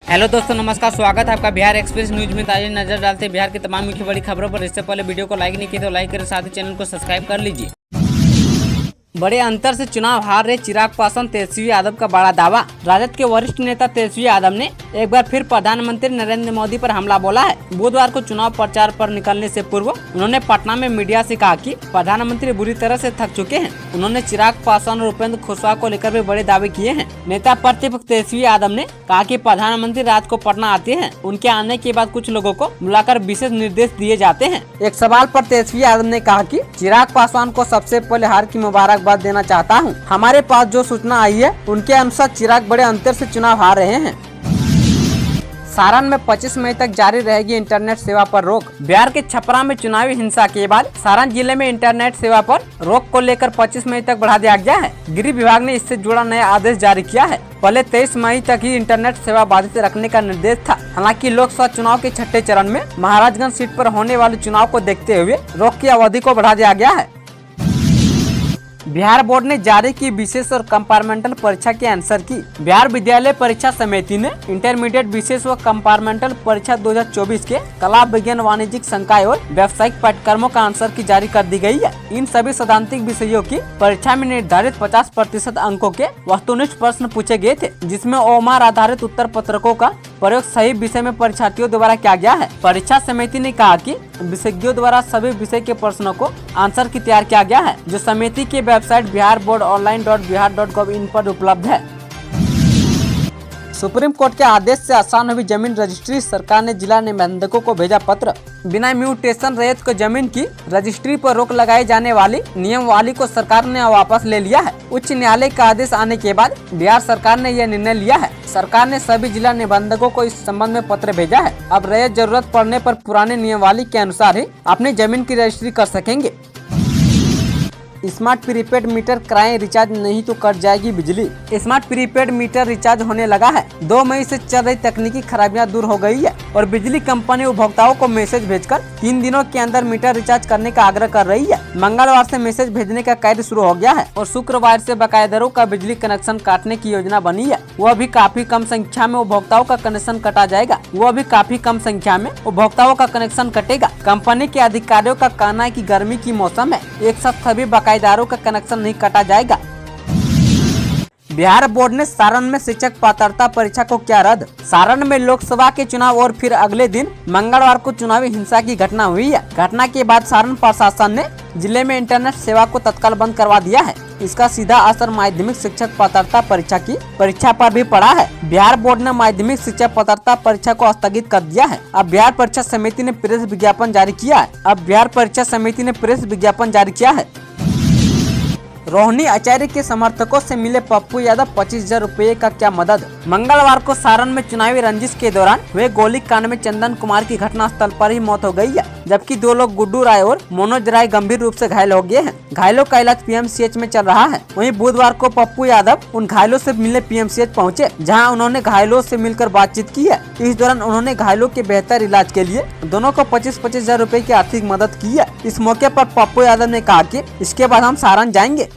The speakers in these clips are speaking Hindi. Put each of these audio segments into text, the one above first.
हेलो दोस्तों, नमस्कार। स्वागत है आपका बिहार एक्सप्रेस न्यूज में। ताज़ा नजर डालते हैं बिहार की तमाम मुख्य बड़ी खबरों पर। इससे पहले वीडियो को लाइक नहीं किया तो लाइक करें, साथ ही चैनल को सब्सक्राइब कर लीजिए। बड़े अंतर से चुनाव हार रहे चिराग पासवान, तेजस्वी यादव का बड़ा दावा। राजद के वरिष्ठ नेता तेजस्वी यादव ने एक बार फिर प्रधानमंत्री नरेंद्र मोदी पर हमला बोला है। बुधवार को चुनाव प्रचार पर निकलने से पूर्व उन्होंने पटना में मीडिया से कहा कि प्रधानमंत्री बुरी तरह से थक चुके हैं। उन्होंने चिराग पासवान और उपेंद्र कुशवाहा को लेकर भी बड़े दावे किए हैं। नेता प्रतिपक्ष तेजस्वी यादव ने कहा कि प्रधानमंत्री रात को पटना आते हैं, उनके आने के बाद कुछ लोगों को बुलाकर विशेष निर्देश दिए जाते हैं। एक सवाल पर तेजस्वी यादव ने कहा कि चिराग पासवान को सबसे पहले हार की मुबारकबाद देना चाहता हूं। हमारे पास जो सूचना आई है उनके अनुसार चिराग बड़े अंतर से चुनाव हार रहे हैं। सारण में 25 मई तक जारी रहेगी इंटरनेट सेवा पर रोक। बिहार के छपरा में चुनावी हिंसा के बाद सारण जिले में इंटरनेट सेवा पर रोक को लेकर 25 मई तक बढ़ा दिया गया है। गृह विभाग ने इससे जुड़ा नया आदेश जारी किया है। पहले 23 मई तक ही इंटरनेट सेवा बाधित रखने का निर्देश था। हालांकि लोकसभा चुनाव के छठे चरण में महाराजगंज सीट पर होने वाले चुनाव को देखते हुए रोक की अवधि को बढ़ा दिया गया है। बिहार बोर्ड ने जारी की विशेष और कंपार्टमेंटल परीक्षा के आंसर की। बिहार विद्यालय परीक्षा समिति ने इंटरमीडिएट विशेष व कंपार्टमेंटल परीक्षा 2024 के कला, विज्ञान, वाणिज्यिक संकाय और व्यावसायिक पाठ्यक्रमों का आंसर की जारी कर दी गई है। इन सभी सैद्धांतिक विषयों की परीक्षा में निर्धारित 50% अंकों के वस्तुनिष्ठ प्रश्न पूछे गए थे, जिसमें ओएमआर आधारित उत्तर पत्रकों का प्रयोग सही विषय में परीक्षार्थियों द्वारा किया गया है। परीक्षा समिति ने कहा कि विशेषज्ञों द्वारा सभी विषय के प्रश्नों को आंसर की तैयार किया गया है, जो समिति के वेबसाइट बिहार बोर्ड online.bihar.gov.in पर उपलब्ध है। सुप्रीम कोर्ट के आदेश से आसान हुई जमीन रजिस्ट्री। सरकार ने जिला निबंधकों को भेजा पत्र। बिना म्यूटेशन रहित को जमीन की रजिस्ट्री पर रोक लगाई जाने वाली नियमावली को सरकार ने वापस ले लिया है। उच्च न्यायालय का आदेश आने के बाद बिहार सरकार ने यह निर्णय लिया है। सरकार ने सभी जिला निबंधकों को इस संबंध में पत्र भेजा है। अब रैयत जरूरत पड़ने पर पुराने नियमावली के अनुसार ही अपनी जमीन की रजिस्ट्री कर सकेंगे। स्मार्ट प्रीपेड मीटर कराएं रिचार्ज, नहीं तो कट जाएगी बिजली। स्मार्ट प्रीपेड मीटर रिचार्ज होने लगा है। 2 मई से चल रही तकनीकी खराबियां दूर हो गई है और बिजली कंपनी उपभोक्ताओं को मैसेज भेजकर 3 दिनों के अंदर मीटर रिचार्ज करने का आग्रह कर रही है। मंगलवार से मैसेज भेजने का कार्य शुरू हो गया है और शुक्रवार से बकायेदारों का बिजली कनेक्शन काटने की योजना बनी है। वह भी काफी कम संख्या में उपभोक्ताओं का कनेक्शन कटेगा। कंपनी के अधिकारियों का कहना है कि गर्मी की मौसम है, एक साथ सभी बकायेदारों का कनेक्शन नहीं काटा जाएगा। बिहार बोर्ड ने सारण में शिक्षक पात्रता परीक्षा को किया रद्द। सारण में लोकसभा के चुनाव और फिर अगले दिन मंगलवार को चुनावी हिंसा की घटना हुई है। घटना के बाद सारण प्रशासन ने जिले में इंटरनेट सेवा को तत्काल बंद करवा दिया है। इसका सीधा असर माध्यमिक शिक्षक पात्रता परीक्षा की परीक्षा पर भी पड़ा है। बिहार बोर्ड ने माध्यमिक शिक्षक पात्रता परीक्षा को स्थगित कर दिया है। अब बिहार परीक्षा समिति ने प्रेस विज्ञापन जारी किया है। रोहिणी आचार्य के समर्थकों से मिले पप्पू यादव, 25,000 रुपये का क्या मदद। मंगलवार को सारण में चुनावी रंजिश के दौरान हुए गोलीकांड में चंदन कुमार की घटनास्थल पर ही मौत हो गई है, जबकि 2 लोग गुड्डू राय और मनोज राय गंभीर रूप से घायल हो गए हैं। घायलों का इलाज पीएमसीएच में चल रहा है। वहीं बुधवार को पप्पू यादव उन घायलों से मिलने पीएमसीएच पहुंचे, जहां उन्होंने घायलों से मिलकर बातचीत की है। इस दौरान उन्होंने घायलों के बेहतर इलाज के लिए दोनों को 25,000 रुपए की आर्थिक मदद की है। इस मौके पर पप्पू यादव ने कहा कि इसके बाद हम सारण जाएंगे।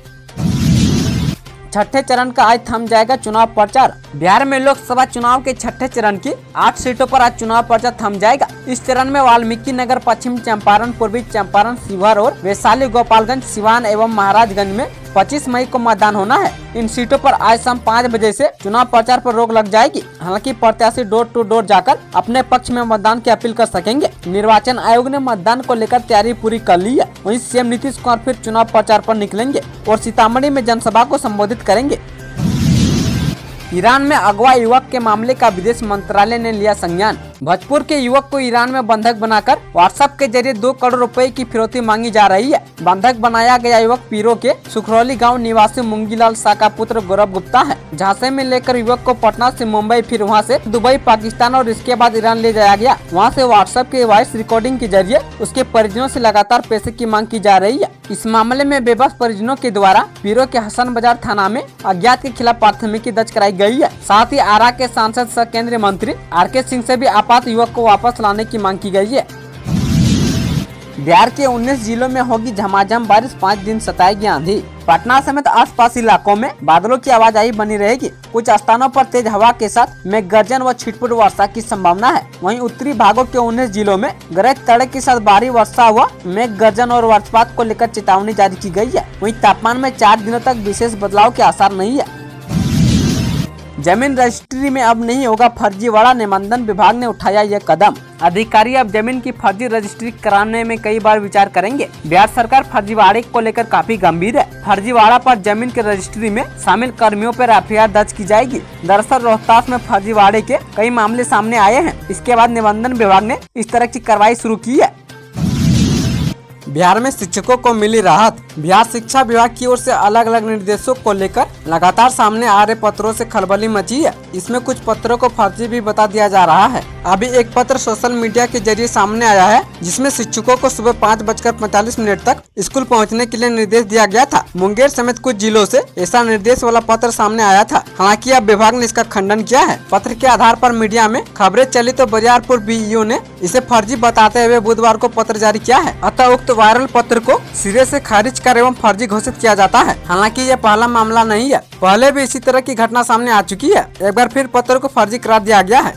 छठे चरण का आज थम जाएगा चुनाव प्रचार। बिहार में लोकसभा चुनाव के छठे चरण की 8 सीटों पर आज चुनाव प्रचार थम जाएगा। इस चरण में वाल्मीकि नगर, पश्चिम चंपारण, पूर्वी चंपारण, शिवहर और वैशाली, गोपालगंज, सिवान एवं महाराजगंज में 25 मई को मतदान होना है। इन सीटों पर आज शाम 5 बजे से चुनाव प्रचार पर रोक लग जाएगी। हालांकि प्रत्याशी डोर टू डोर जाकर अपने पक्ष में मतदान की अपील कर सकेंगे। निर्वाचन आयोग ने मतदान को लेकर तैयारी पूरी कर ली है। वहीं सीएम नीतीश कुमार फिर चुनाव प्रचार पर निकलेंगे और सीतामढ़ी में जनसभा को संबोधित करेंगे। ईरान में अगवा युवक के मामले का विदेश मंत्रालय ने लिया संज्ञान। भोजपुर के युवक को ईरान में बंधक बनाकर व्हाट्सएप के जरिए 2 करोड़ रुपए की फिरौती मांगी जा रही है। बंधक बनाया गया युवक पीरो के सुखरौली गांव निवासी मुंगीलाल शाह का पुत्र गौरव गुप्ता है। झांसे में लेकर युवक को पटना से मुंबई, फिर वहां से दुबई, पाकिस्तान और इसके बाद ईरान ले जाया गया। वहां से व्हाट्सएप के वॉइस रिकॉर्डिंग के जरिए उसके परिजनों से लगातार पैसे की मांग की जा रही है। इस मामले में बेबस परिजनों के द्वारा पीरो के हसन बाजार थाना में अज्ञात के खिलाफ प्राथमिकी दर्ज कराई गई है। साथ ही आरा के सांसद सह केंद्रीय मंत्री आर के सिंह से भी आपात युवक को वापस लाने की मांग की गई है। बिहार के 19 जिलों में होगी झमाझम बारिश, 5 दिन सताएगी आंधी। पटना समेत आसपास इलाकों में बादलों की आवाजाही बनी रहेगी। कुछ स्थानों पर तेज हवा के साथ मेघ गर्जन व छिटपुट वर्षा की संभावना है। वहीं उत्तरी भागों के 19 जिलों में गरज तड़क के साथ भारी वर्षा व मेघ गर्जन और वज्रपात को लेकर चेतावनी जारी की गई है। वहीं तापमान में 4 दिनों तक विशेष बदलाव के आसार नहीं है। जमीन रजिस्ट्री में अब नहीं होगा फर्जीवाड़ा, निबंधन विभाग ने उठाया यह कदम। अधिकारी अब जमीन की फर्जी रजिस्ट्री कराने में कई बार विचार करेंगे। बिहार सरकार फर्जीवाड़े को लेकर काफी गंभीर है। फर्जीवाड़ा पर जमीन के रजिस्ट्री में शामिल कर्मियों पर एफआईआर दर्ज की जाएगी। दरअसल रोहतास में फर्जीवाड़े के कई मामले सामने आए हैं। इसके बाद निबंधन विभाग ने इस तरह की कार्रवाई शुरू की है। बिहार में शिक्षकों को मिली राहत। बिहार शिक्षा विभाग की ओर से अलग अलग निर्देशों को लेकर लगातार सामने आ रहे पत्रों से खलबली मची है। इसमें कुछ पत्रों को फर्जी भी बता दिया जा रहा है। अभी एक पत्र सोशल मीडिया के जरिए सामने आया है, जिसमें शिक्षकों को सुबह 5:45 तक स्कूल पहुंचने के लिए निर्देश दिया गया था। मुंगेर समेत कुछ जिलों से ऐसा निर्देश वाला पत्र सामने आया था। हालांकि अब विभाग ने इसका खंडन किया है। पत्र के आधार पर मीडिया में खबरें चली तो बरियारपुर बीईओ ने इसे फर्जी बताते हुए बुधवार को पत्र जारी किया है। अतः उक्त वायरल पत्र को सिरे से खारिज कर एवं फर्जी घोषित किया जाता है। हालांकि यह पहला मामला नहीं है, पहले भी इसी तरह की घटना सामने आ चुकी है। एक बार फिर पत्र को फर्जी करार दिया गया है।